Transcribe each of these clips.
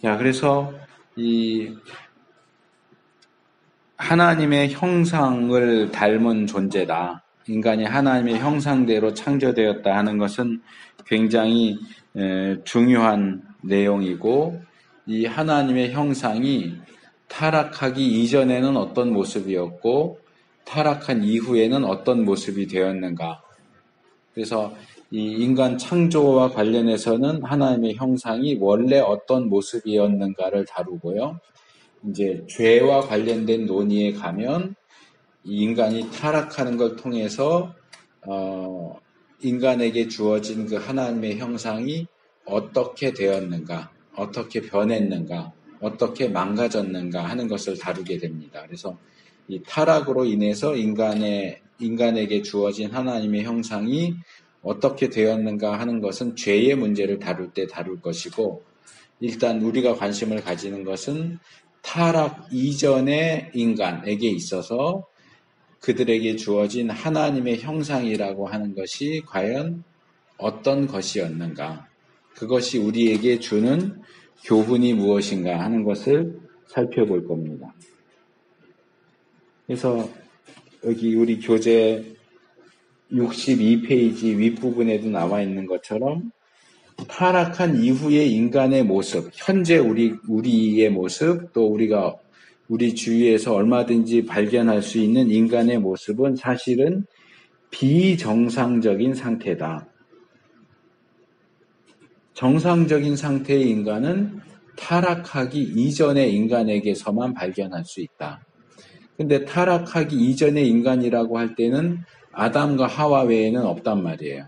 자, 그래서 이 하나님의 형상을 닮은 존재다. 인간이 하나님의 형상대로 창조되었다 하는 것은 굉장히 중요한 내용이고, 이 하나님의 형상이 타락하기 이전에는 어떤 모습이었고 타락한 이후에는 어떤 모습이 되었는가. 그래서 이 인간 창조와 관련해서는 하나님의 형상이 원래 어떤 모습이었는가를 다루고요. 이제 죄와 관련된 논의에 가면 이 인간이 타락하는 걸 통해서 인간에게 주어진 그 하나님의 형상이 어떻게 되었는가, 어떻게 변했는가, 어떻게 망가졌는가 하는 것을 다루게 됩니다. 그래서 이 타락으로 인해서 인간에게 주어진 하나님의 형상이 어떻게 되었는가 하는 것은 죄의 문제를 다룰 때 다룰 것이고, 일단 우리가 관심을 가지는 것은 타락 이전의 인간에게 있어서 그들에게 주어진 하나님의 형상이라고 하는 것이 과연 어떤 것이었는가, 그것이 우리에게 주는 교훈이 무엇인가 하는 것을 살펴볼 겁니다. 그래서 여기 우리 교재 62페이지 윗부분에도 나와 있는 것처럼 타락한 이후의 인간의 모습, 현재 우리의 모습, 또 우리가 우리 주위에서 얼마든지 발견할 수 있는 인간의 모습은 사실은 비정상적인 상태다. 정상적인 상태의 인간은 타락하기 이전의 인간에게서만 발견할 수 있다. 근데 타락하기 이전의 인간이라고 할 때는 아담과 하와 외에는 없단 말이에요.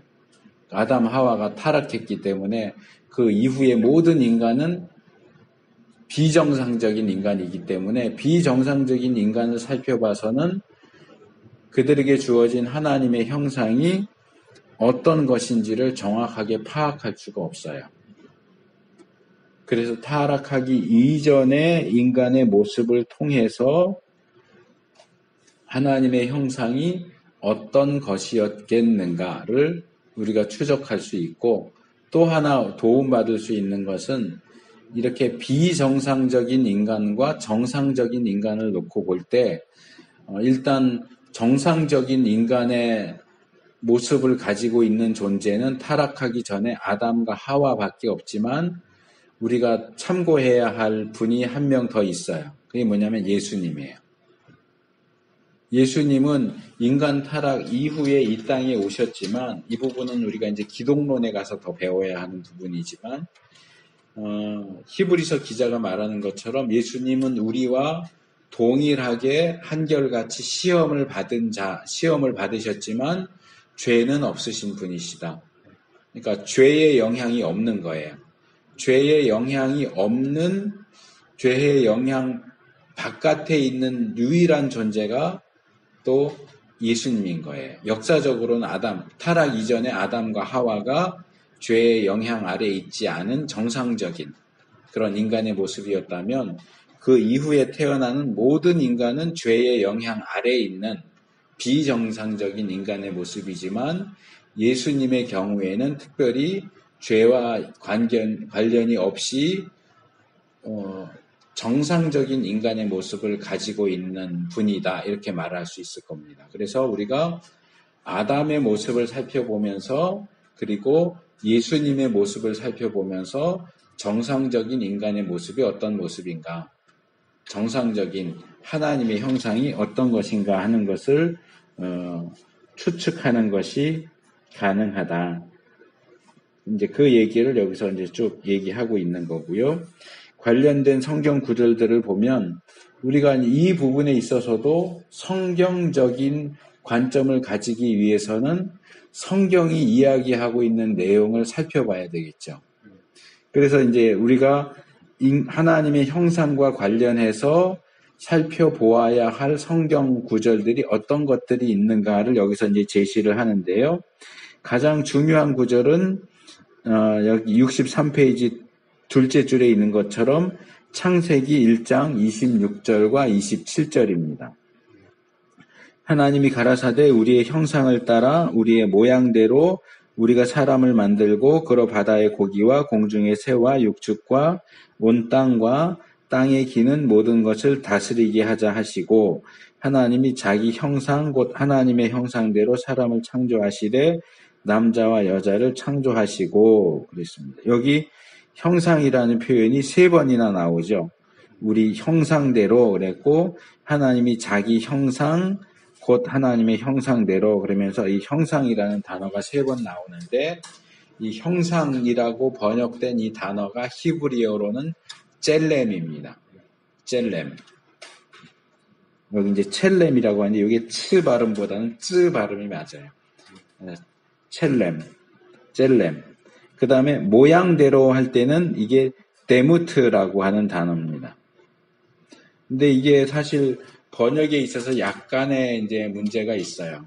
아담, 하와가 타락했기 때문에 그 이후의 모든 인간은 비정상적인 인간이기 때문에 비정상적인 인간을 살펴봐서는 그들에게 주어진 하나님의 형상이 어떤 것인지를 정확하게 파악할 수가 없어요. 그래서 타락하기 이전의 인간의 모습을 통해서 하나님의 형상이 어떤 것이었겠는가를 우리가 추적할 수 있고, 또 하나 도움받을 수 있는 것은 이렇게 비정상적인 인간과 정상적인 인간을 놓고 볼 때 일단 정상적인 인간의 모습을 가지고 있는 존재는 타락하기 전에 아담과 하와밖에 없지만 우리가 참고해야 할 분이 한 명 더 있어요. 그게 뭐냐면 예수님이에요. 예수님은 인간 타락 이후에 이 땅에 오셨지만, 이 부분은 우리가 이제 기독론에 가서 더 배워야 하는 부분이지만, 히브리서 기자가 말하는 것처럼 예수님은 우리와 동일하게 한결같이 시험을 받으셨지만 죄는 없으신 분이시다. 그러니까 죄의 영향이 없는 거예요. 죄의 영향이 없는, 죄의 영향 바깥에 있는 유일한 존재가 또 예수님인 거예요. 역사적으로는 타락 이전에 아담과 하와가 죄의 영향 아래에 있지 않은 정상적인 그런 인간의 모습이었다면, 그 이후에 태어나는 모든 인간은 죄의 영향 아래에 있는 비정상적인 인간의 모습이지만, 예수님의 경우에는 특별히 죄와 관련이 없이 정상적인 인간의 모습을 가지고 있는 분이다, 이렇게 말할 수 있을 겁니다. 그래서 우리가 아담의 모습을 살펴보면서, 그리고 예수님의 모습을 살펴보면서 정상적인 인간의 모습이 어떤 모습인가, 정상적인 하나님의 형상이 어떤 것인가 하는 것을 추측하는 것이 가능하다. 이제 그 얘기를 여기서 이제 쭉 얘기하고 있는 거고요. 관련된 성경 구절들을 보면 우리가 이 부분에 있어서도 성경적인 관점을 가지기 위해서는 성경이 이야기하고 있는 내용을 살펴봐야 되겠죠. 그래서 이제 우리가 하나님의 형상과 관련해서 살펴보아야 할 성경 구절들이 어떤 것들이 있는가를 여기서 이제 제시를 하는데요. 가장 중요한 구절은 여기 63페이지 둘째 줄에 있는 것처럼 창세기 1장 26절과 27절입니다. 하나님이 가라사대 우리의 형상을 따라 우리의 모양대로 우리가 사람을 만들고 그로 바다의 고기와 공중의 새와 육축과 온 땅과 땅에 기는 모든 것을 다스리게 하자 하시고 하나님이 자기 형상 곧 하나님의 형상대로 사람을 창조하시되 남자와 여자를 창조하시고 그랬습니다. 여기 형상이라는 표현이 3번이나 나오죠. 우리 형상대로 그랬고 하나님이 자기 형상 곧 하나님의 형상대로 그러면서 이 형상이라는 단어가 3번 나오는데 이 형상이라고 번역된 이 단어가 히브리어로는 첼렘입니다. 첼렘. 여기 이제 첼렘이라고 하는데 이게 츠 발음보다는 쯔 발음이 맞아요. 첼렘. 그 다음에 모양대로 할 때는 이게 데무트라고 하는 단어입니다. 근데 이게 사실 번역에 있어서 약간의 이제 문제가 있어요.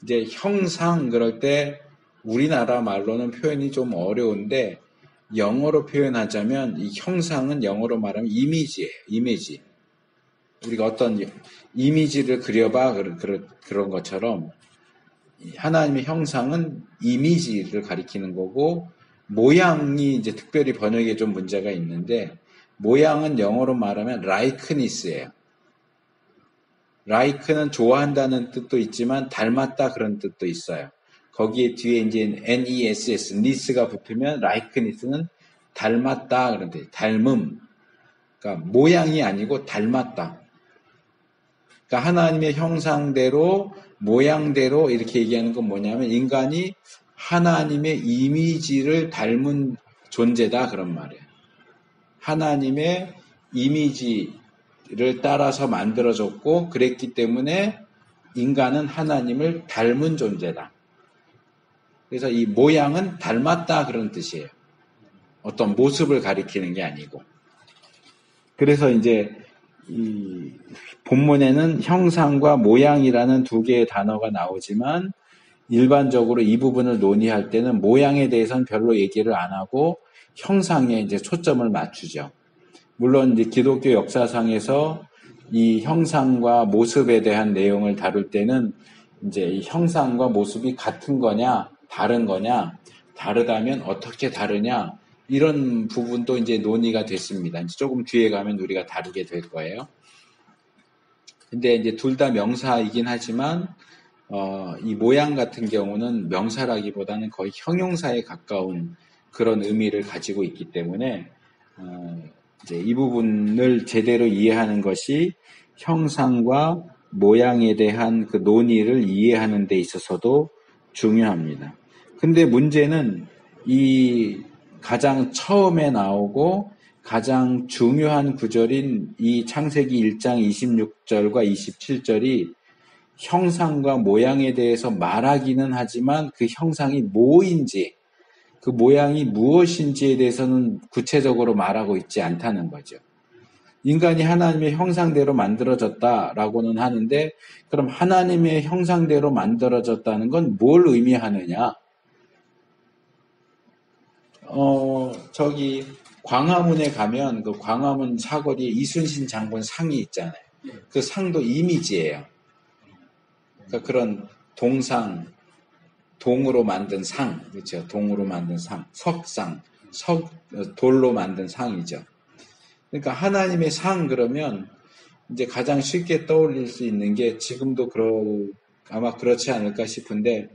이제 형상 그럴 때 우리나라 말로는 표현이 좀 어려운데 영어로 표현하자면 이 형상은 영어로 말하면 이미지예요. 이미지. 우리가 어떤 이미지를 그려봐 그런 것처럼 하나님의 형상은 이미지를 가리키는 거고 모양이 이제 특별히 번역에 좀 문제가 있는데 모양은 영어로 말하면 likenes스예요. like는 좋아한다는 뜻도 있지만 닮았다 그런 뜻도 있어요. 거기에 뒤에 이제 ness, ness가 붙으면 likeness는 닮았다 그런 뜻, 닮음. 그러니까 모양이 아니고 닮았다. 그러니까 하나님의 형상대로 모양대로 이렇게 얘기하는 건 뭐냐면 인간이 하나님의 이미지를 닮은 존재다 그런 말이에요. 하나님의 이미지를 따라서 만들어졌고 그랬기 때문에 인간은 하나님을 닮은 존재다. 그래서 이 모양은 닮았다 그런 뜻이에요. 어떤 모습을 가리키는 게 아니고. 그래서 이제 이 본문에는 형상과 모양이라는 2개의 단어가 나오지만 일반적으로 이 부분을 논의할 때는 모양에 대해서는 별로 얘기를 안 하고 형상에 이제 초점을 맞추죠. 물론 이제 기독교 역사상에서 이 형상과 모습에 대한 내용을 다룰 때는 이제 이 형상과 모습이 같은 거냐, 다른 거냐, 다르다면 어떻게 다르냐, 이런 부분도 이제 논의가 됐습니다. 이제 조금 뒤에 가면 우리가 다루게 될 거예요. 근데 이제 둘 다 명사이긴 하지만, 이 모양 같은 경우는 명사라기보다는 거의 형용사에 가까운 그런 의미를 가지고 있기 때문에, 이제 이 부분을 제대로 이해하는 것이 형상과 모양에 대한 그 논의를 이해하는 데 있어서도 중요합니다. 근데 문제는 이 가장 처음에 나오고 가장 중요한 구절인 이 창세기 1장 26절과 27절이 형상과 모양에 대해서 말하기는 하지만 그 형상이 뭐인지 그 모양이 무엇인지에 대해서는 구체적으로 말하고 있지 않다는 거죠. 인간이 하나님의 형상대로 만들어졌다라고는 하는데 그럼 하나님의 형상대로 만들어졌다는 건 뭘 의미하느냐? 저기 광화문에 가면 그 광화문 사거리에 이순신 장군 상이 있잖아요. 그 상도 이미지예요. 그러니까 그런 동상, 동으로 만든 상, 그렇죠? 동으로 만든 상, 석상, 돌로 만든 상이죠. 그러니까 하나님의 상 그러면 이제 가장 쉽게 떠올릴 수 있는 게 지금도 아마 그렇지 않을까 싶은데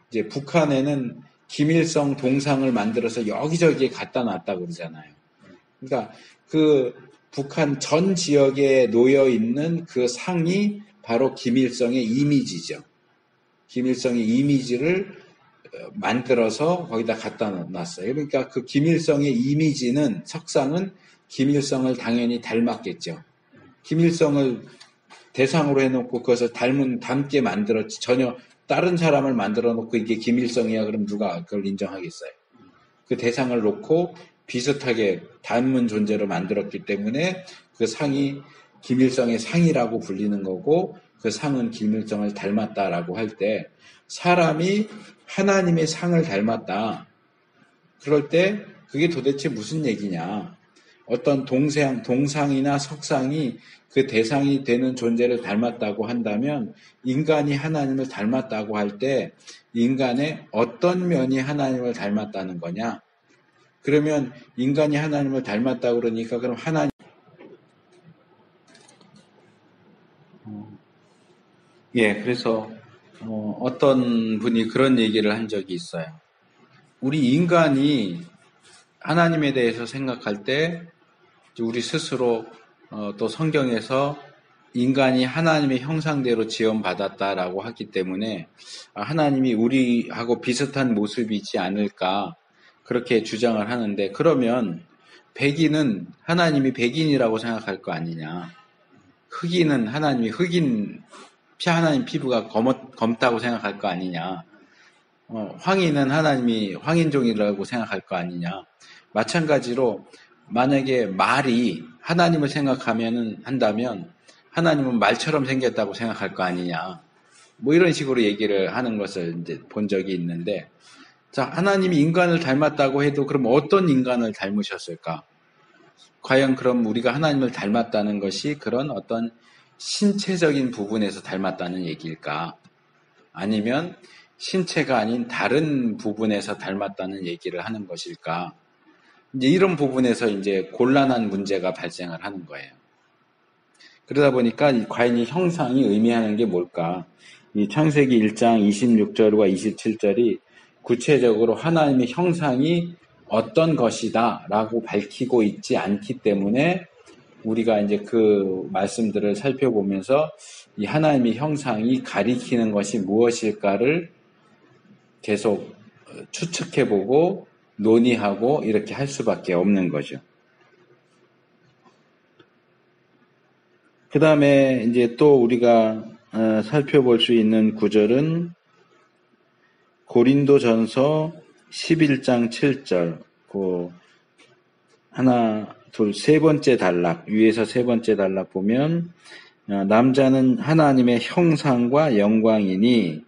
이제 북한에는 김일성 동상을 만들어서 여기저기에 갖다 놨다고 그러잖아요. 그러니까 그 북한 전 지역에 놓여 있는 그 상이 바로 김일성의 이미지죠. 김일성의 이미지를 만들어서 거기다 갖다 놨어요. 그러니까 그 김일성의 이미지는 석상은 김일성을 당연히 닮았겠죠. 김일성을 대상으로 해놓고 그것을 닮게 만들었지 전혀 다른 사람을 만들어 놓고 이게 김일성이야 그럼 누가 그걸 인정하겠어요. 그 대상을 놓고 비슷하게 닮은 존재로 만들었기 때문에 그 상이 김일성의 상이라고 불리는 거고 그 상은 김일성을 닮았다라고 할 때 사람이 하나님의 상을 닮았다. 그럴 때 그게 도대체 무슨 얘기냐. 어떤 동상이나 석상이 그 대상이 되는 존재를 닮았다고 한다면 인간이 하나님을 닮았다고 할 때 인간의 어떤 면이 하나님을 닮았다는 거냐? 그러면 인간이 하나님을 닮았다고 그러니까 그럼 하나님 그래서 어떤 분이 그런 얘기를 한 적이 있어요. 우리 인간이 하나님에 대해서 생각할 때 우리 스스로 또 성경에서 인간이 하나님의 형상대로 지음받았다라고 하기 때문에 하나님이 우리하고 비슷한 모습이지 않을까 그렇게 주장을 하는데 그러면 백인은 하나님이 백인이라고 생각할 거 아니냐. 흑인은 하나님이 하나님 피부가 검다고 생각할 거 아니냐. 황인은 하나님이 황인종이라고 생각할 거 아니냐. 마찬가지로 만약에 말이 하나님을 한다면 하나님은 말처럼 생겼다고 생각할 거 아니냐. 뭐 이런 식으로 얘기를 하는 것을 이제 본 적이 있는데, 자, 하나님이 인간을 닮았다고 해도 그럼 어떤 인간을 닮으셨을까? 과연 그럼 우리가 하나님을 닮았다는 것이 그런 어떤 신체적인 부분에서 닮았다는 얘기일까? 아니면 신체가 아닌 다른 부분에서 닮았다는 얘기를 하는 것일까? 이제 이런 부분에서 이제 곤란한 문제가 발생을 하는 거예요. 그러다 보니까 과연 이 형상이 의미하는 게 뭘까? 이 창세기 1장 26절과 27절이 구체적으로 하나님의 형상이 어떤 것이다 라고 밝히고 있지 않기 때문에 우리가 이제 그 말씀들을 살펴보면서 이 하나님의 형상이 가리키는 것이 무엇일까를 계속 추측해보고 논의하고 이렇게 할 수밖에 없는 거죠. 그 다음에 이제 또 우리가 살펴볼 수 있는 구절은 고린도전서 11장 7절, 세 번째 단락, 위에서 세 번째 단락 보면, 남자는 하나님의 형상과 영광이니,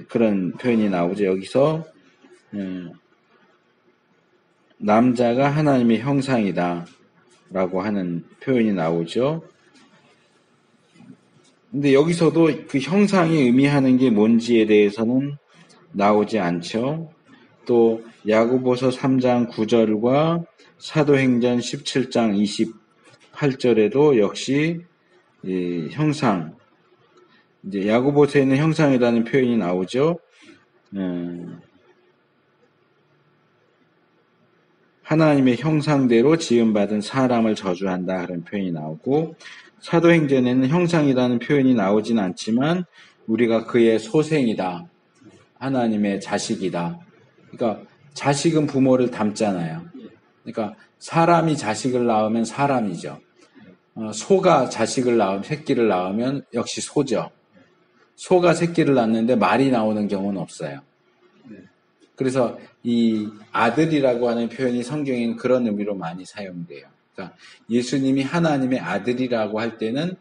그런 표현이 나오죠. 여기서, 남자가 하나님의 형상이다. 라고 하는 표현이 나오죠. 근데 여기서도 그 형상이 의미하는 게 뭔지에 대해서는 나오지 않죠. 또 야고보서 3장 9절과 사도행전 17장 28절에도 역시 형상, 이제 야고보서에는 형상이라는 표현이 나오죠. 하나님의 형상대로 지음받은 사람을 저주한다 그런 표현이 나오고, 사도행전에는 형상이라는 표현이 나오진 않지만 우리가 그의 소생이다, 하나님의 자식이다. 그러니까 자식은 부모를 닮잖아요. 그러니까 사람이 자식을 낳으면 사람이죠. 소가 새끼를 낳으면 역시 소죠. 소가 새끼를 낳는데 말이 나오는 경우는 없어요. 그래서 이 아들이라고 하는 표현이 성경에는 그런 의미로 많이 사용돼요. 그러니까 예수님이 하나님의 아들이라고 할 때는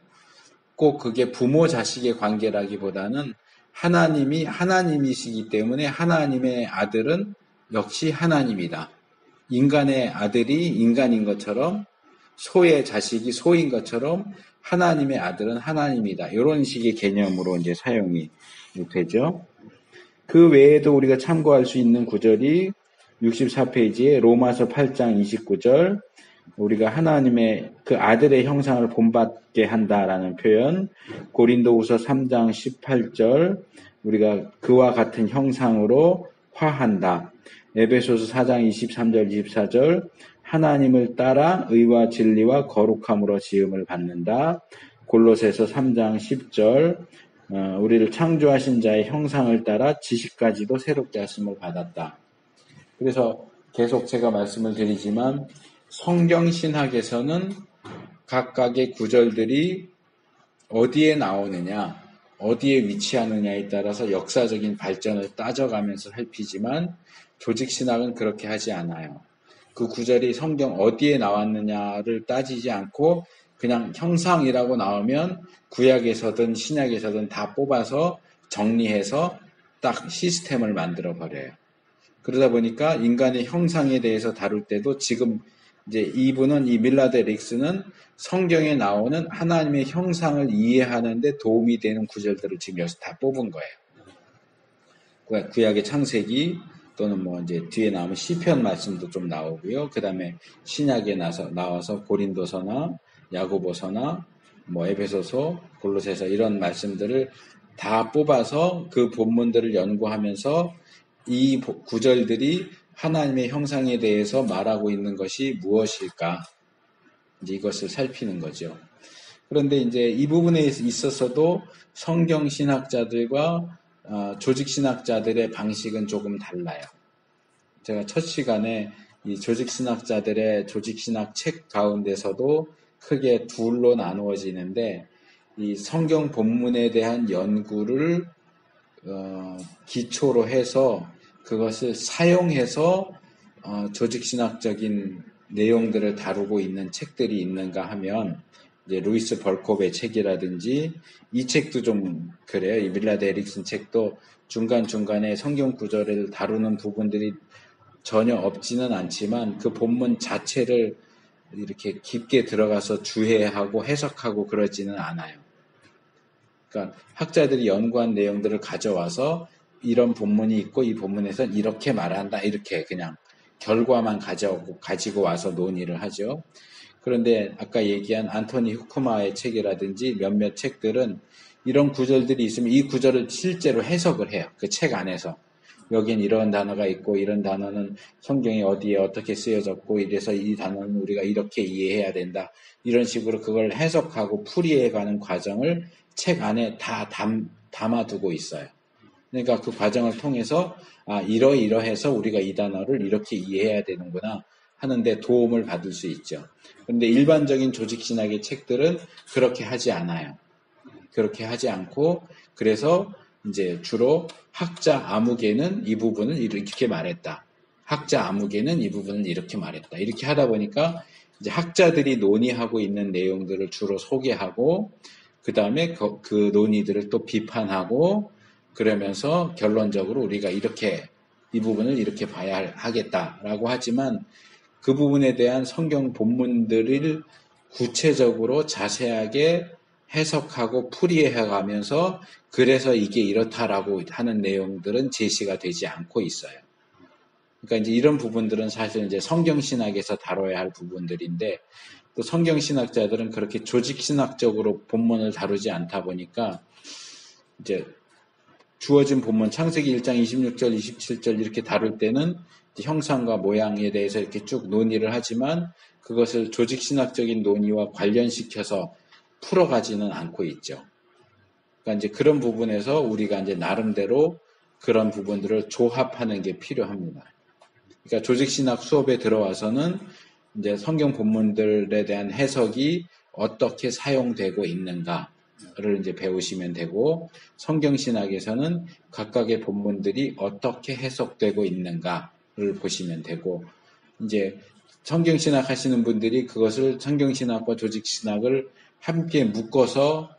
꼭 그게 부모 자식의 관계라기보다는 하나님이 하나님이시기 때문에 하나님의 아들은 역시 하나님이다. 인간의 아들이 인간인 것처럼 소의 자식이 소인 것처럼 하나님의 아들은 하나님이다. 이런 식의 개념으로 이제 사용이 되죠. 그 외에도 우리가 참고할 수 있는 구절이 64페이지에 로마서 8장 29절, 우리가 하나님의 그 아들의 형상을 본받게 한다라는 표현, 고린도후서 3장 18절, 우리가 그와 같은 형상으로 화한다. 에베소서 4장 23절 24절, 하나님을 따라 의와 진리와 거룩함으로 지음을 받는다. 골로새서 3장 10절, 우리를 창조하신 자의 형상을 따라 지식까지도 새롭게 하심을 받았다. 그래서 계속 제가 말씀을 드리지만 성경 신학에서는 각각의 구절들이 어디에 나오느냐, 어디에 위치하느냐에 따라서 역사적인 발전을 따져가면서 살피지만 조직 신학은 그렇게 하지 않아요. 그 구절이 성경 어디에 나왔느냐를 따지지 않고 그냥 형상이라고 나오면 구약에서든 신약에서든 다 뽑아서 정리해서 딱 시스템을 만들어 버려요. 그러다 보니까 인간의 형상에 대해서 다룰 때도 지금 이제 이분은 이 밀라드 에릭슨은 성경에 나오는 하나님의 형상을 이해하는데 도움이 되는 구절들을 지금 여기서 다 뽑은 거예요. 구약의 창세기 또는 뭐 이제 뒤에 나오면 시편 말씀도 좀 나오고요. 그 다음에 신약에 나와서 고린도서나 야고보서나 뭐 에베소서, 골로새서 이런 말씀들을 다 뽑아서 그 본문들을 연구하면서 이 구절들이 하나님의 형상에 대해서 말하고 있는 것이 무엇일까? 이제 이것을 살피는 거죠. 그런데 이제 이 부분에 있어서도 성경 신학자들과 조직 신학자들의 방식은 조금 달라요. 제가 첫 시간에 이 조직 신학자들의 조직 신학 책 가운데서도 크게 둘로 나누어지는데 이 성경 본문에 대한 연구를 기초로 해서 그것을 사용해서 조직신학적인 내용들을 다루고 있는 책들이 있는가 하면 이제 루이스 벌콥의 책이라든지 이 책도 좀 그래요. 이 밀라드 에릭슨 책도 중간중간에 성경 구절을 다루는 부분들이 전혀 없지는 않지만 그 본문 자체를 이렇게 깊게 들어가서 주해하고 해석하고 그러지는 않아요. 그러니까 학자들이 연구한 내용들을 가져와서 이런 본문이 있고 이 본문에서는 이렇게 말한다. 이렇게 그냥 결과만 가지고 와서 논의를 하죠. 그런데 아까 얘기한 안토니 후크마의 책이라든지 몇몇 책들은 이런 구절들이 있으면 이 구절을 실제로 해석을 해요. 그 책 안에서. 여긴 이런 단어가 있고 이런 단어는 성경에 어디에 어떻게 쓰여졌고 이래서 이 단어는 우리가 이렇게 이해해야 된다. 이런 식으로 그걸 해석하고 풀이해가는 과정을 책 안에 다 담아두고 있어요. 그러니까 그 과정을 통해서 이러이러해서 우리가 이 단어를 이렇게 이해해야 되는구나 하는데 도움을 받을 수 있죠. 그런데 일반적인 조직신학의 책들은 그렇게 하지 않아요. 그렇게 하지 않고 그래서 이제 주로 학자 아무개는 이 부분을 이렇게 말했다. 학자 아무개는 이 부분을 이렇게 말했다. 이렇게 하다 보니까 이제 학자들이 논의하고 있는 내용들을 주로 소개하고 그 다음에 그 논의들을 또 비판하고 그러면서 결론적으로 우리가 이렇게 이 부분을 이렇게 봐야 하겠다라고 하지만 그 부분에 대한 성경 본문들을 구체적으로 자세하게 해석하고 풀이해가면서 그래서 이게 이렇다라고 하는 내용들은 제시가 되지 않고 있어요. 그러니까 이제 이런 부분들은 사실 이제 성경신학에서 다뤄야 할 부분들인데 또 성경신학자들은 그렇게 조직신학적으로 본문을 다루지 않다 보니까 이제 주어진 본문 창세기 1장 26절, 27절 이렇게 다룰 때는 형상과 모양에 대해서 이렇게 쭉 논의를 하지만 그것을 조직신학적인 논의와 관련시켜서 풀어가지는 않고 있죠. 그러니까 이제 그런 부분에서 우리가 이제 나름대로 그런 부분들을 조합하는 게 필요합니다. 그러니까 조직신학 수업에 들어와서는 이제 성경 본문들에 대한 해석이 어떻게 사용되고 있는가를 이제 배우시면 되고 성경신학에서는 각각의 본문들이 어떻게 해석되고 있는가를 보시면 되고 이제 성경신학 하시는 분들이 그것을 성경신학과 조직신학을 함께 묶어서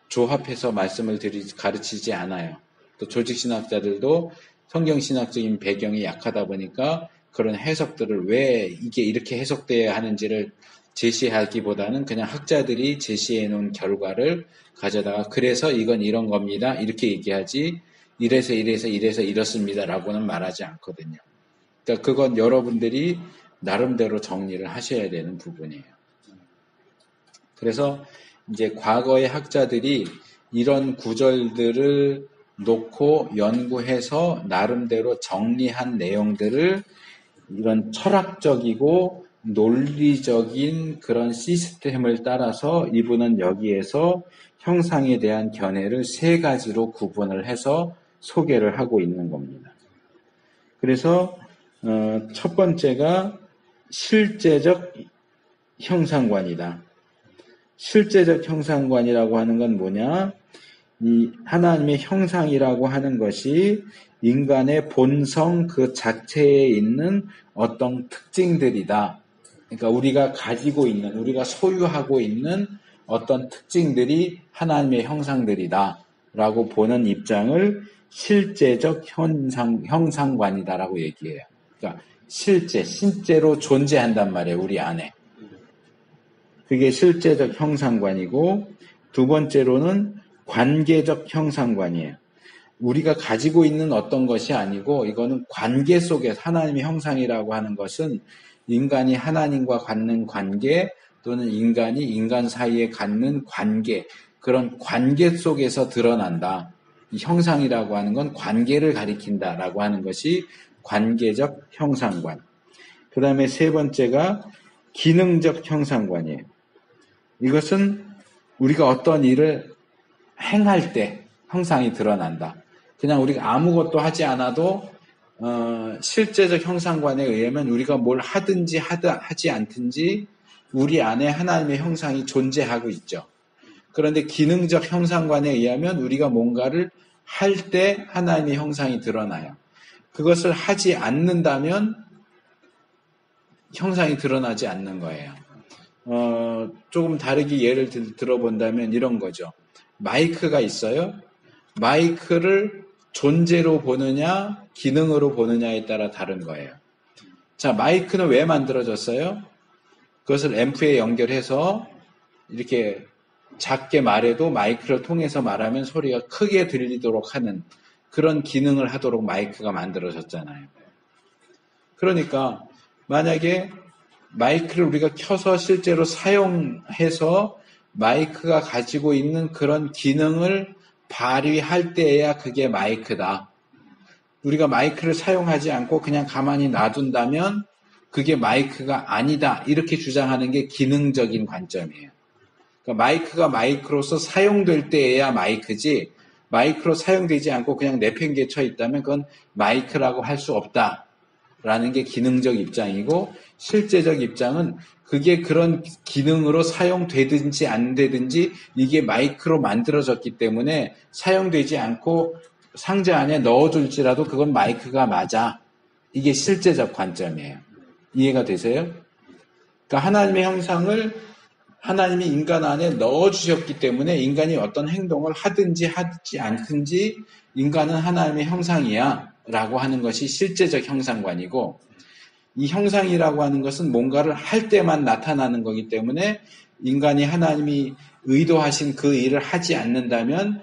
조합해서 말씀을 가르치지 않아요. 또 조직신학자들도 성경신학적인 배경이 약하다 보니까 그런 해석들을 왜 이게 이렇게 해석되어야 하는지를 제시하기보다는 그냥 학자들이 제시해 놓은 결과를 가져다가 그래서 이건 이런 겁니다. 이렇게 얘기하지 이래서 이렇습니다. 라고는 말하지 않거든요. 그러니까 그건 여러분들이 나름대로 정리를 하셔야 되는 부분이에요. 그래서 이제 과거의 학자들이 이런 구절들을 놓고 연구해서 나름대로 정리한 내용들을 이런 철학적이고 논리적인 그런 시스템을 따라서 이분은 여기에서 형상에 대한 견해를 세 가지로 구분을 해서 소개를 하고 있는 겁니다. 그래서 첫 번째가 실제적 형상관이다. 실제적 형상관이라고 하는 건 뭐냐? 이 하나님의 형상이라고 하는 것이 인간의 본성 그 자체에 있는 어떤 특징들이다. 그러니까 우리가 가지고 있는, 우리가 소유하고 있는 어떤 특징들이 하나님의 형상들이다. 라고 보는 입장을 실제적 형상관이다라고 얘기해요. 그러니까 실제로 존재한단 말이에요, 우리 안에. 그게 실제적 형상관이고, 두 번째로는 관계적 형상관이에요. 우리가 가지고 있는 어떤 것이 아니고, 이거는 관계 속에서 하나님의 형상이라고 하는 것은 인간이 하나님과 갖는 관계, 또는 인간이 인간 사이에 갖는 관계, 그런 관계 속에서 드러난다. 이 형상이라고 하는 건 관계를 가리킨다라고 하는 것이 관계적 형상관. 그 다음에 세 번째가 기능적 형상관이에요. 이것은 우리가 어떤 일을 행할 때 형상이 드러난다. 그냥 우리가 아무것도 하지 않아도 실제적 형상관에 의하면 우리가 뭘 하든지 하지 않든지 우리 안에 하나님의 형상이 존재하고 있죠. 그런데 기능적 형상관에 의하면 우리가 뭔가를 할 때 하나님의 형상이 드러나요. 그것을 하지 않는다면 형상이 드러나지 않는 거예요. 조금 다르게 예를 들어본다면 이런 거죠. 마이크가 있어요. 마이크를 존재로 보느냐, 기능으로 보느냐에 따라 다른 거예요. 자, 마이크는 왜 만들어졌어요? 그것을 앰프에 연결해서 이렇게 작게 말해도 마이크를 통해서 말하면 소리가 크게 들리도록 하는 그런 기능을 하도록 마이크가 만들어졌잖아요. 그러니까 만약에 마이크를 우리가 켜서 실제로 사용해서 마이크가 가지고 있는 그런 기능을 발휘할 때에야 그게 마이크다. 우리가 마이크를 사용하지 않고 그냥 가만히 놔둔다면 그게 마이크가 아니다. 이렇게 주장하는 게 기능적인 관점이에요. 그러니까 마이크가 마이크로서 사용될 때에야 마이크지, 마이크로 사용되지 않고 그냥 내팽개쳐 있다면 그건 마이크라고 할 수 없다라는 게 기능적 입장이고, 실제적 입장은 그게 그런 기능으로 사용되든지 안 되든지 이게 마이크로 만들어졌기 때문에 사용되지 않고 상자 안에 넣어둘지라도 그건 마이크가 맞아. 이게 실제적 관점이에요. 이해가 되세요? 그러니까 하나님의 형상을 하나님이 인간 안에 넣어주셨기 때문에 인간이 어떤 행동을 하든지 하지 않든지 인간은 하나님의 형상이야 라고 하는 것이 실제적 형상관이고, 이 형상이라고 하는 것은 뭔가를 할 때만 나타나는 거기 때문에 인간이 하나님이 의도하신 그 일을 하지 않는다면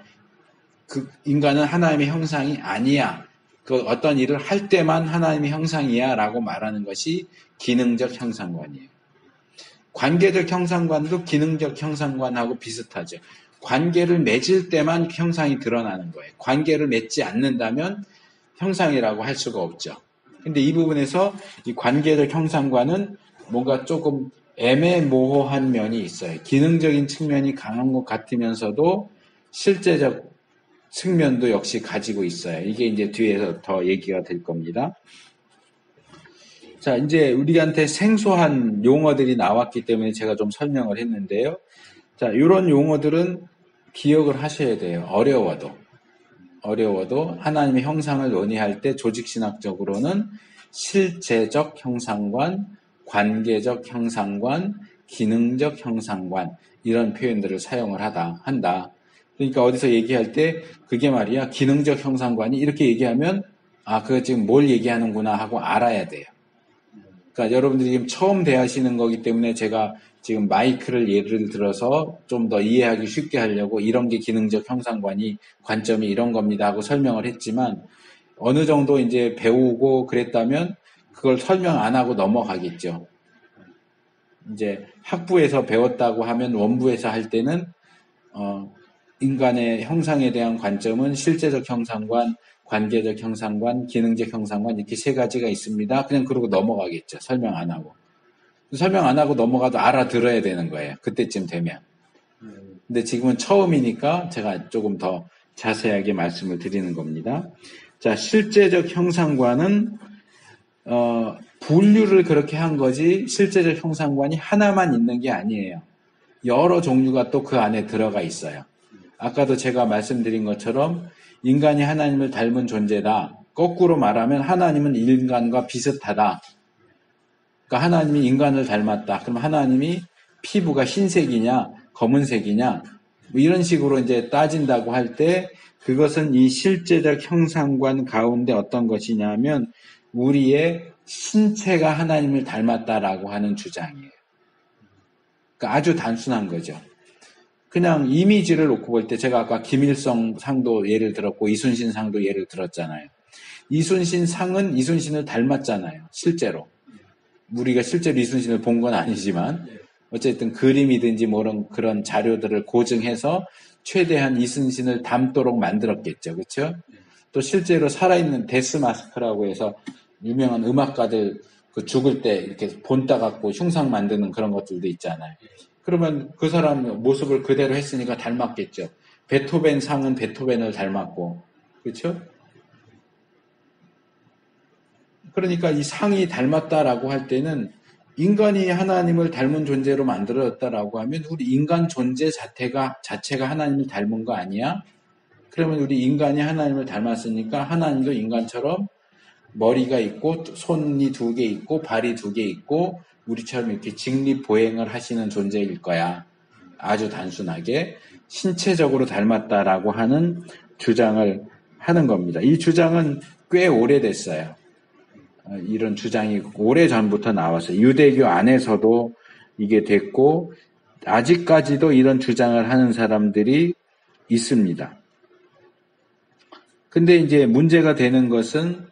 그 인간은 하나님의 형상이 아니야. 그 어떤 일을 할 때만 하나님의 형상이야 라고 말하는 것이 기능적 형상관이에요. 관계적 형상관도 기능적 형상관하고 비슷하죠. 관계를 맺을 때만 형상이 드러나는 거예요. 관계를 맺지 않는다면 형상이라고 할 수가 없죠. 근데 이 부분에서 이 관계적 형상관은 뭔가 조금 애매모호한 면이 있어요. 기능적인 측면이 강한 것 같으면서도 실제적 측면도 역시 가지고 있어요. 이게 이제 뒤에서 더 얘기가 될 겁니다. 자, 이제 우리한테 생소한 용어들이 나왔기 때문에 제가 좀 설명을 했는데요. 자, 이런 용어들은 기억을 하셔야 돼요. 어려워도 하나님의 형상을 논의할 때 조직신학적으로는 실제적 형상관, 관계적 형상관, 기능적 형상관 이런 표현들을 사용을 한다. 그러니까 어디서 얘기할 때 그게 말이야 기능적 형상관이 이렇게 얘기하면 그거 지금 뭘 얘기하는구나 하고 알아야 돼요. 그러니까 여러분들이 지금 처음 대하시는 거기 때문에 제가 지금 마이크를 예를 들어서 좀 더 이해하기 쉽게 하려고 이런 게 기능적 형상관이 관점이 이런 겁니다 하고 설명을 했지만 어느 정도 이제 배우고 그랬다면 그걸 설명 안 하고 넘어가겠죠. 이제 학부에서 배웠다고 하면 원부에서 할 때는 인간의 형상에 대한 관점은 실제적 형상관, 관계적 형상관, 기능적 형상관 이렇게 세 가지가 있습니다. 그냥 그러고 넘어가겠죠. 설명 안 하고. 설명 안 하고 넘어가도 알아들어야 되는 거예요. 그때쯤 되면. 근데 지금은 처음이니까 제가 조금 더 자세하게 말씀을 드리는 겁니다. 자, 실제적 형상관은 분류를 그렇게 한 거지 실제적 형상관이 하나만 있는 게 아니에요. 여러 종류가 또 그 안에 들어가 있어요. 아까도 제가 말씀드린 것처럼 인간이 하나님을 닮은 존재다. 거꾸로 말하면 하나님은 인간과 비슷하다. 그러니까 하나님이 인간을 닮았다. 그럼 하나님이 피부가 흰색이냐, 검은색이냐, 뭐 이런 식으로 이제 따진다고 할 때 그것은 이 실제적 형상관 가운데 어떤 것이냐면 우리의 신체가 하나님을 닮았다라고 하는 주장이에요. 그러니까 아주 단순한 거죠. 그냥 이미지를 놓고 볼 때 제가 아까 김일성 상도 예를 들었고 이순신 상도 예를 들었잖아요. 이순신 상은 이순신을 닮았잖아요. 실제로. 우리가 실제로 이순신을 본 건 아니지만 어쨌든 그림이든지 뭐런 그런 자료들을 고증해서 최대한 이순신을 닮도록 만들었겠죠. 그렇죠? 또 실제로 살아있는 데스마스크라고 해서 유명한 음악가들 그 죽을 때 이렇게 본따 갖고 흉상 만드는 그런 것들도 있잖아요. 그러면 그 사람 모습을 그대로 했으니까 닮았겠죠. 베토벤 상은 베토벤을 닮았고, 그렇죠? 그러니까 이 상이 닮았다라고 할 때는 인간이 하나님을 닮은 존재로 만들어졌다라고 하면 우리 인간 존재 자체가 하나님을 닮은 거 아니야? 그러면 우리 인간이 하나님을 닮았으니까 하나님도 인간처럼 머리가 있고 손이 2개 있고 발이 2개 있고 우리처럼 이렇게 직립보행을 하시는 존재일 거야. 아주 단순하게 신체적으로 닮았다라고 하는 주장을 하는 겁니다. 이 주장은 꽤 오래됐어요. 이런 주장이 오래전부터 나왔어요. 유대교 안에서도 이게 됐고 아직까지도 이런 주장을 하는 사람들이 있습니다. 근데 이제 문제가 되는 것은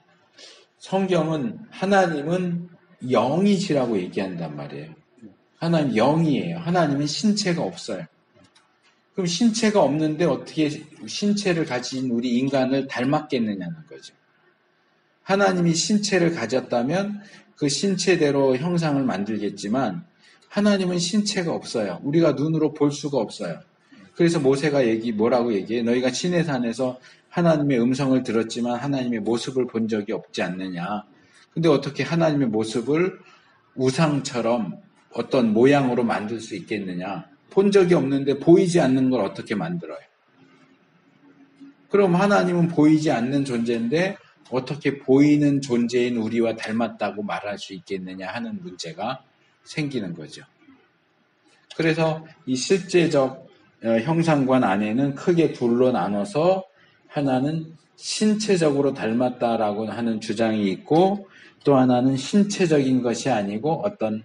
성경은 하나님은 영이시라고 얘기한단 말이에요. 하나님 영이에요. 하나님은 신체가 없어요. 그럼 신체가 없는데 어떻게 신체를 가진 우리 인간을 닮았겠느냐는 거죠. 하나님이 신체를 가졌다면 그 신체대로 형상을 만들겠지만 하나님은 신체가 없어요. 우리가 눈으로 볼 수가 없어요. 그래서 모세가 뭐라고 얘기해? 너희가 시내산에서 하나님의 음성을 들었지만 하나님의 모습을 본 적이 없지 않느냐. 근데 어떻게 하나님의 모습을 우상처럼 어떤 모양으로 만들 수 있겠느냐. 본 적이 없는데 보이지 않는 걸 어떻게 만들어요? 그럼 하나님은 보이지 않는 존재인데 어떻게 보이는 존재인 우리와 닮았다고 말할 수 있겠느냐 하는 문제가 생기는 거죠. 그래서 이 실제적 형상관 안에는 크게 둘로 나눠서 하나는 신체적으로 닮았다라고 하는 주장이 있고 또 하나는 신체적인 것이 아니고 어떤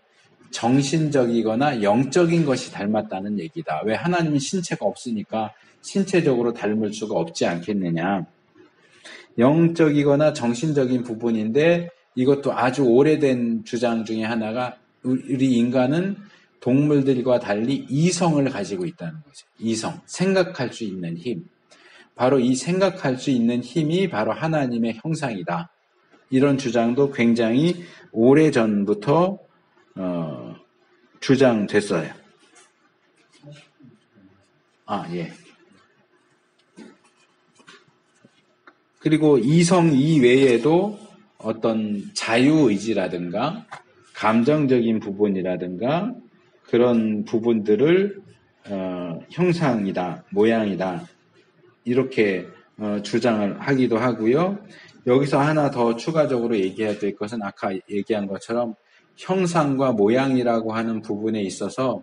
정신적이거나 영적인 것이 닮았다는 얘기다. 왜 하나님은 신체가 없으니까 신체적으로 닮을 수가 없지 않겠느냐. 영적이거나 정신적인 부분인데 이것도 아주 오래된 주장 중에 하나가 우리 인간은 동물들과 달리 이성을 가지고 있다는 거죠. 이성, 생각할 수 있는 힘. 바로 이 생각할 수 있는 힘이 바로 하나님의 형상이다. 이런 주장도 굉장히 오래전부터 주장됐어요. 예. 그리고 이성 이외에도 어떤 자유의지라든가 감정적인 부분이라든가 그런 부분들을 형상이다, 모양이다 이렇게 주장을 하기도 하고요. 여기서 하나 더 추가적으로 얘기해야 될 것은 아까 얘기한 것처럼 형상과 모양이라고 하는 부분에 있어서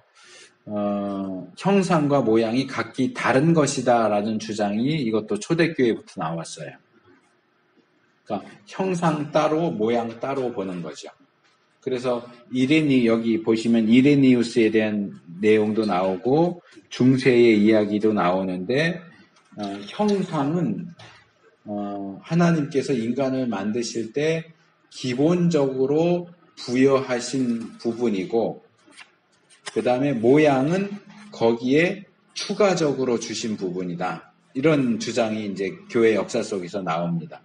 형상과 모양이 각기 다른 것이다라는 주장이 이것도 초대교회부터 나왔어요. 그러니까 형상 따로 모양 따로 보는 거죠. 그래서 여기 보시면 이레니우스에 대한 내용도 나오고 중세의 이야기도 나오는데 형상은 하나님께서 인간을 만드실 때 기본적으로 부여하신 부분이고 그 다음에 모양은 거기에 추가적으로 주신 부분이다. 이런 주장이 이제 교회 역사 속에서 나옵니다.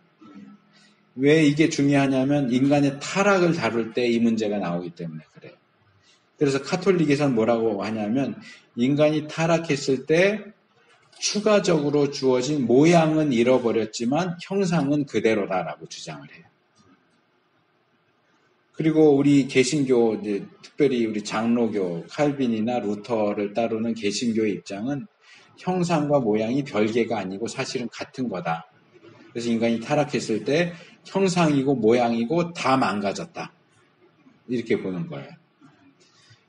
왜 이게 중요하냐면 인간의 타락을 다룰 때 이 문제가 나오기 때문에 그래요. 그래서 카톨릭에서는 뭐라고 하냐면 인간이 타락했을 때 추가적으로 주어진 모양은 잃어버렸지만 형상은 그대로다라고 주장을 해요. 그리고 우리 개신교, 특별히 우리 장로교, 칼빈이나 루터를 따르는 개신교의 입장은 형상과 모양이 별개가 아니고 사실은 같은 거다. 그래서 인간이 타락했을 때 형상이고 모양이고 다 망가졌다. 이렇게 보는 거예요.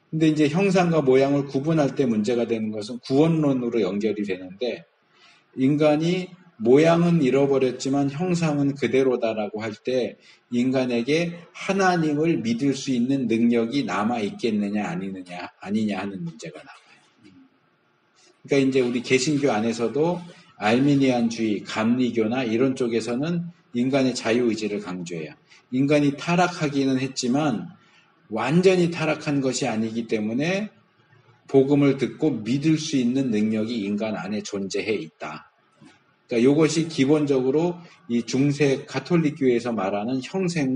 근데 이제 형상과 모양을 구분할 때 문제가 되는 것은 구원론으로 연결이 되는데 인간이 모양은 잃어버렸지만 형상은 그대로다라고 할 때 인간에게 하나님을 믿을 수 있는 능력이 남아 있겠느냐 아니냐 하는 문제가 나와요. 그러니까 이제 우리 개신교 안에서도 알미니안주의, 감리교나 이런 쪽에서는 인간의 자유의지를 강조해요. 인간이 타락하기는 했지만 완전히 타락한 것이 아니기 때문에 복음을 듣고 믿을 수 있는 능력이 인간 안에 존재해 있다. 그러니까 이것이 기본적으로 이 중세 가톨릭 교회에서 말하는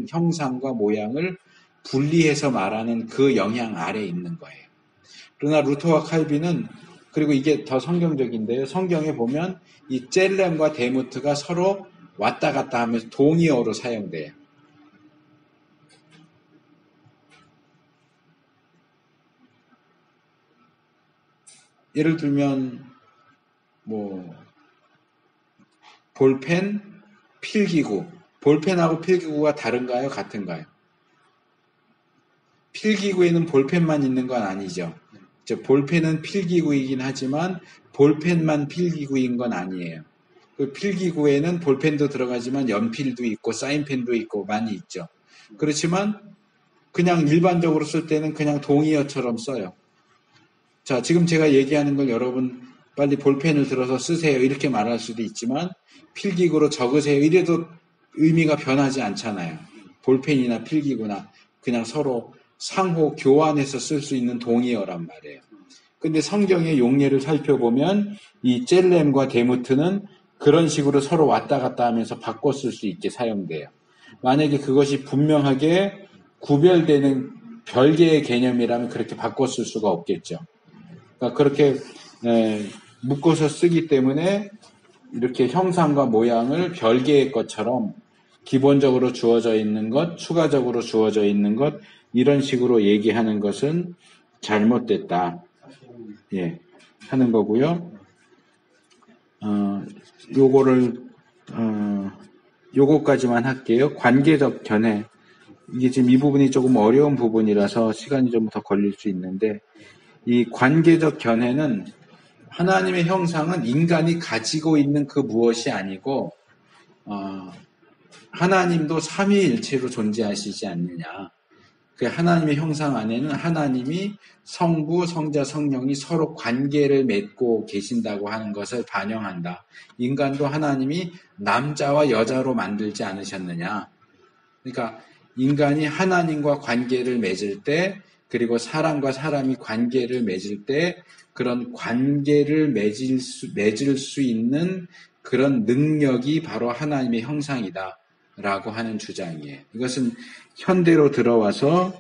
형상과 모양을 분리해서 말하는 그 영향 아래에 있는 거예요. 그러나 루터와 칼빈은 그리고 이게 더 성경적인데요. 성경에 보면 이 젤렘과 데무트가 서로 왔다 갔다 하면서 동의어로 사용돼요. 예를 들면 볼펜, 필기구. 볼펜하고 필기구가 다른가요? 같은가요? 필기구에는 볼펜만 있는 건 아니죠. 볼펜은 필기구이긴 하지만 볼펜만 필기구인 건 아니에요. 그 필기구에는 볼펜도 들어가지만 연필도 있고 사인펜도 있고 많이 있죠. 그렇지만 그냥 일반적으로 쓸 때는 그냥 동의어처럼 써요. 자, 지금 제가 얘기하는 걸 여러분 빨리 볼펜을 들어서 쓰세요 이렇게 말할 수도 있지만 필기구로 적으세요 이래도 의미가 변하지 않잖아요. 볼펜이나 필기구나 그냥 서로 상호 교환해서 쓸 수 있는 동의어란 말이에요. 근데 성경의 용례를 살펴보면 이 젤렘과 데무트는 그런 식으로 서로 왔다 갔다 하면서 바꿔 쓸 수 있게 사용돼요. 만약에 그것이 분명하게 구별되는 별개의 개념이라면 그렇게 바꿔 쓸 수가 없겠죠. 그러니까 그렇게 묶어서 쓰기 때문에 이렇게 형상과 모양을 별개의 것처럼 기본적으로 주어져 있는 것, 추가적으로 주어져 있는 것 이런 식으로 얘기하는 것은 잘못됐다. 예, 하는 거고요. 요거까지만 할게요. 관계적 견해. 이게 지금 이 부분이 조금 어려운 부분이라서 시간이 좀 더 걸릴 수 있는데 이 관계적 견해는 하나님의 형상은 인간이 가지고 있는 그 무엇이 아니고 하나님도 삼위일체로 존재하시지 않느냐. 그 하나님의 형상 안에는 하나님이 성부, 성자, 성령이 서로 관계를 맺고 계신다고 하는 것을 반영한다. 인간도 하나님이 남자와 여자로 만들지 않으셨느냐. 그러니까 인간이 하나님과 관계를 맺을 때 그리고 사람과 사람이 관계를 맺을 때 그런 관계를 맺을 수 있는 그런 능력이 바로 하나님의 형상이다 라고 하는 주장이에요. 이것은 현대로 들어와서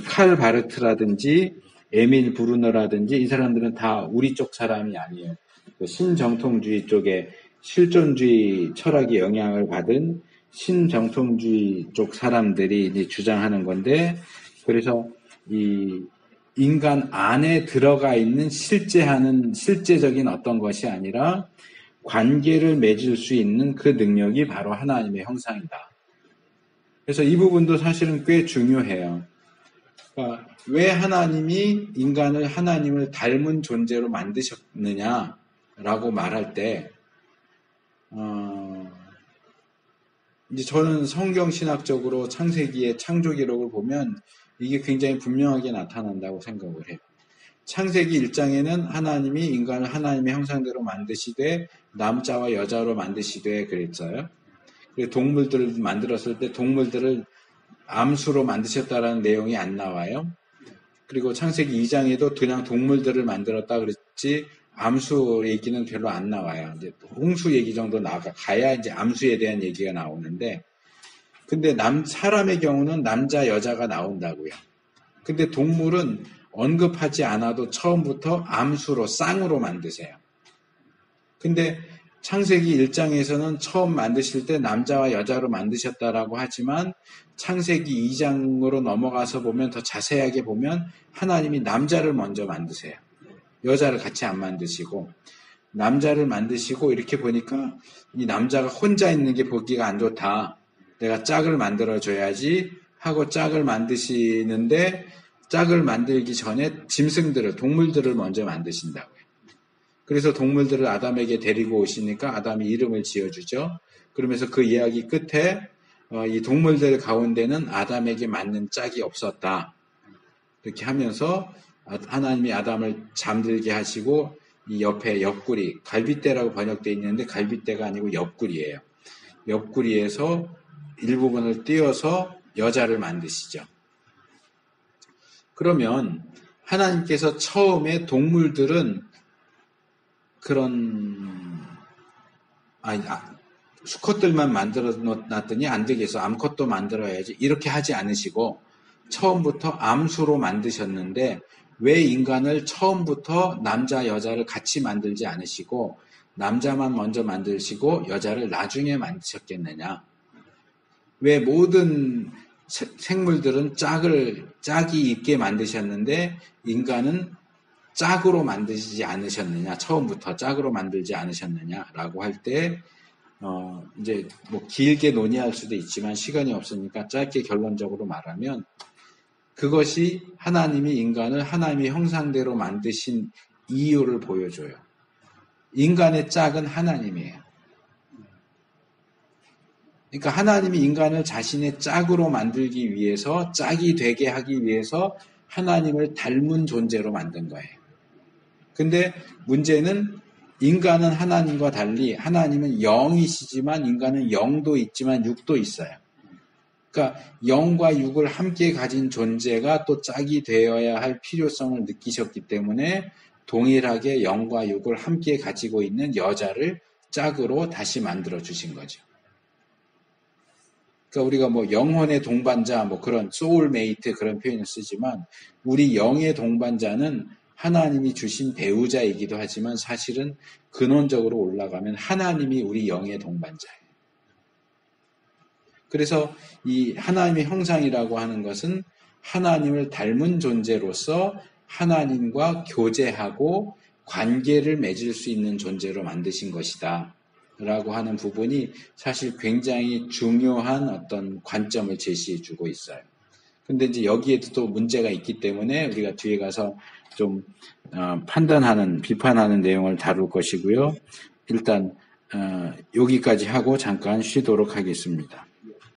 칼 바르트라든지 에밀 브루너라든지 이 사람들은 다 우리 쪽 사람이 아니에요. 신정통주의 쪽에 실존주의 철학의 영향을 받은 신정통주의 쪽 사람들이 이제 주장하는 건데 그래서 이 인간 안에 들어가 있는 실제적인 어떤 것이 아니라 관계를 맺을 수 있는 그 능력이 바로 하나님의 형상이다. 그래서 이 부분도 사실은 꽤 중요해요. 그러니까 왜 하나님이 인간을 하나님을 닮은 존재로 만드셨느냐라고 말할 때 이제 저는 성경신학적으로 창세기의 창조 기록을 보면 이게 굉장히 분명하게 나타난다고 생각을 해요. 창세기 1장에는 하나님이 인간을 하나님의 형상대로 만드시되 남자와 여자로 만드시되 그랬어요. 그리고 동물들을 만들었을 때 동물들을 암수로 만드셨다라는 내용이 안 나와요. 그리고 창세기 2장에도 그냥 동물들을 만들었다 그랬지 암수 얘기는 별로 안 나와요. 이제 홍수 얘기 정도 가야 이제 암수에 대한 얘기가 나오는데, 근데 사람의 경우는 남자, 여자가 나온다고요. 근데 동물은 언급하지 않아도 처음부터 암수로, 쌍으로 만드세요. 근데 창세기 1장에서는 처음 만드실 때 남자와 여자로 만드셨다라고 하지만 창세기 2장으로 넘어가서 보면 더 자세하게 보면 하나님이 남자를 먼저 만드세요. 여자를 같이 안 만드시고 남자를 만드시고 이렇게 보니까 이 남자가 혼자 있는 게 보기가 안 좋다. 내가 짝을 만들어줘야지 하고 짝을 만드시는데 짝을 만들기 전에 짐승들을, 동물들을 먼저 만드신다고요. 그래서 동물들을 아담에게 데리고 오시니까 아담이 이름을 지어주죠. 그러면서 그 이야기 끝에 이 동물들 가운데는 아담에게 맞는 짝이 없었다. 이렇게 하면서 하나님이 아담을 잠들게 하시고 이 옆에 옆구리, 갈빗대라고 번역되어 있는데 갈빗대가 아니고 옆구리예요. 옆구리에서 일부분을 띄어서 여자를 만드시죠. 그러면 하나님께서 처음에 동물들은 그런 수컷들만 만들어 놨더니 안 되겠어. 암컷도 만들어야지. 이렇게 하지 않으시고 처음부터 암수로 만드셨는데 왜 인간을 처음부터 남자 여자를 같이 만들지 않으시고 남자만 먼저 만드시고 여자를 나중에 만드셨겠느냐. 왜 모든 생물들은 짝이 있게 만드셨는데 인간은 짝으로 만들지 않으셨느냐, 처음부터 짝으로 만들지 않으셨느냐라고 할 때, 이제 뭐 길게 논의할 수도 있지만 시간이 없으니까 짧게 결론적으로 말하면 그것이 하나님이 인간을 하나님의 형상대로 만드신 이유를 보여줘요. 인간의 짝은 하나님이에요. 그러니까 하나님이 인간을 자신의 짝으로 만들기 위해서, 짝이 되게 하기 위해서 하나님을 닮은 존재로 만든 거예요. 근데 문제는 인간은 하나님과 달리 하나님은 영이시지만 인간은 영도 있지만 육도 있어요. 그러니까 영과 육을 함께 가진 존재가 또 짝이 되어야 할 필요성을 느끼셨기 때문에 동일하게 영과 육을 함께 가지고 있는 여자를 짝으로 다시 만들어 주신 거죠. 그러니까 우리가 뭐 영혼의 동반자, 뭐 그런 소울메이트 그런 표현을 쓰지만 우리 영의 동반자는 하나님이 주신 배우자이기도 하지만 사실은 근원적으로 올라가면 하나님이 우리 영의 동반자예요. 그래서 이 하나님의 형상이라고 하는 것은 하나님을 닮은 존재로서 하나님과 교제하고 관계를 맺을 수 있는 존재로 만드신 것이다. 라고 하는 부분이 사실 굉장히 중요한 어떤 관점을 제시해 주고 있어요. 근데 이제 여기에도 또 문제가 있기 때문에 우리가 뒤에 가서 좀 판단하는, 비판하는 내용을 다룰 것이고요. 일단 여기까지 하고 잠깐 쉬도록 하겠습니다.